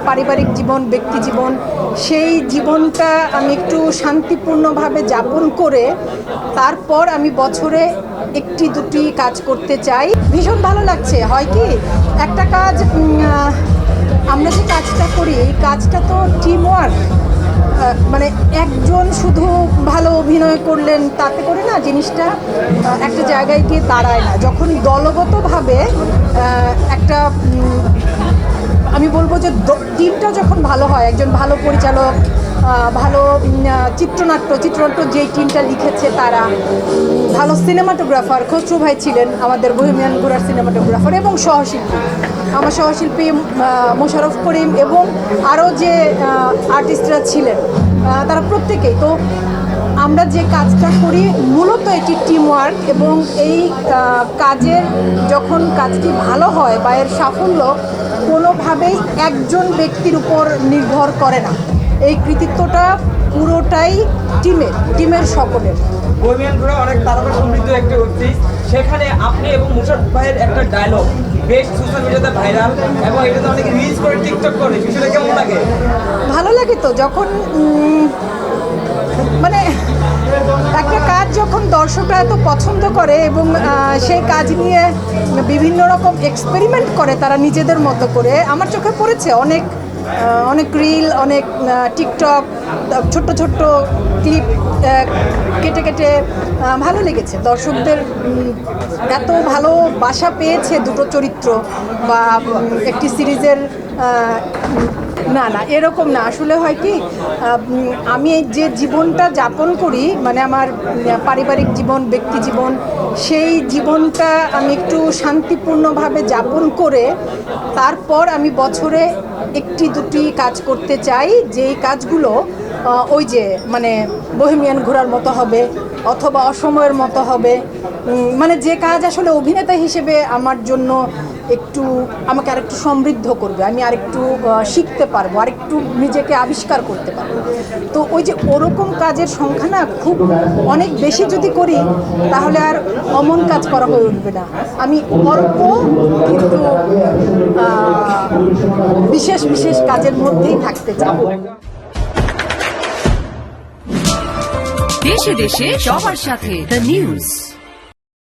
পারিবারিক জীবন, ব্যক্তি জীবন, সেই জীবনটা আমি একটু শান্তিপূর্ণভাবে যাপন করে তারপর আমি বছরে একটি দুটি কাজ করতে চাই। ভীষণ ভালো লাগছে। হয় কি, একটা কাজ আমরা যে কাজটা করি এই কাজটা তো টিম ওয়ার্ক, মানে একজন শুধু ভালো অভিনয় করলেন তাতে করে না জিনিসটা একটা জায়গায় গিয়ে দাঁড়ায় না। যখন দলগতভাবে একটা আমি বলবো যে টিমটা যখন ভালো হয়, একজন ভালো পরিচালক, ভালো চিত্রনাট্য যেই টিমটা লিখেছে তারা, ভালো সিনেমাটোগ্রাফার খসরু ভাই ছিলেন আমাদের বহিমিয়ান ঘোড়ার সিনেমাটোগ্রাফার, এবং সহশিল্পী আমার সহশিল্পী মোশাররফ করিম এবং আরও যে আর্টিস্টরা ছিলেন তারা প্রত্যেকেই তো, আমরা যে কাজটা করি মূলত এটি টিম ওয়ার্ক, এবং এই কাজের যখন কাজটি ভালো হয় বা এর সাফল্য কোনোভাবেই একজন ব্যক্তির উপর নির্ভর করে না। এই কৃতিত্বটা পুরোটাই টিমের সকলের। বহিমিয়ান ঘোড়া অনেক তারকা সমৃদ্ধ একটি ওয়েব সিরিজ, সেখানে আপনি এবং মোশাররফ ভাইয়ের একটা ডায়লগ বেশ সোশ্যাল মিডিয়াতে ভাইরাল, এবং এটাতে অনেকে রিলস করে টিকটক করে, বিষয়টা কেমন লাগে? ভালো লাগে তো, যখন মানে একটা কাজ যখন দর্শকরা এত পছন্দ করে এবং সেই কাজ নিয়ে বিভিন্ন রকম এক্সপেরিমেন্ট করে তারা নিজেদের মতো করে, আমার চোখে পড়েছে অনেক রিল, অনেক টিকটক, ছোট্ট ক্লিপ কেটে ভালো লেগেছে। দর্শকদের এত ভালোবাসা পেয়েছে দুটো চরিত্র বা একটি সিরিজের। না এরকম না, আসলে হয় কি, আমি যে জীবনটা যাপন করি, মানে আমার পারিবারিক জীবন, ব্যক্তি জীবন, সেই জীবনটা আমি একটু শান্তিপূর্ণভাবে যাপন করে তারপর আমি বছরে একটি দুটি কাজ করতে চাই, যেই কাজগুলো ওই যে মানে বহিমিয়ান ঘোড়ার মতো হবে অথবা অসময়ের মতো হবে, মানে যে কাজ আসলে অভিনেতা হিসেবে আমার জন্য আমাকে আরেকটু সমৃদ্ধ করবে, আমি আরেকটু শিখতে পারবো, আরেকটু নিজেকে আবিষ্কার করতে পারবো। তো ওই যে ওরকম কাজের সংখ্যা না খুব অনেক বেশি যদি করি তাহলে আর অমন কাজ করা হয়ে উঠবে না। আমি অল্প কিন্তু বিশেষ কাজের মধ্যেই থাকতে চাই। দেশে দেশে সবার সাথে দ্য নিউজ।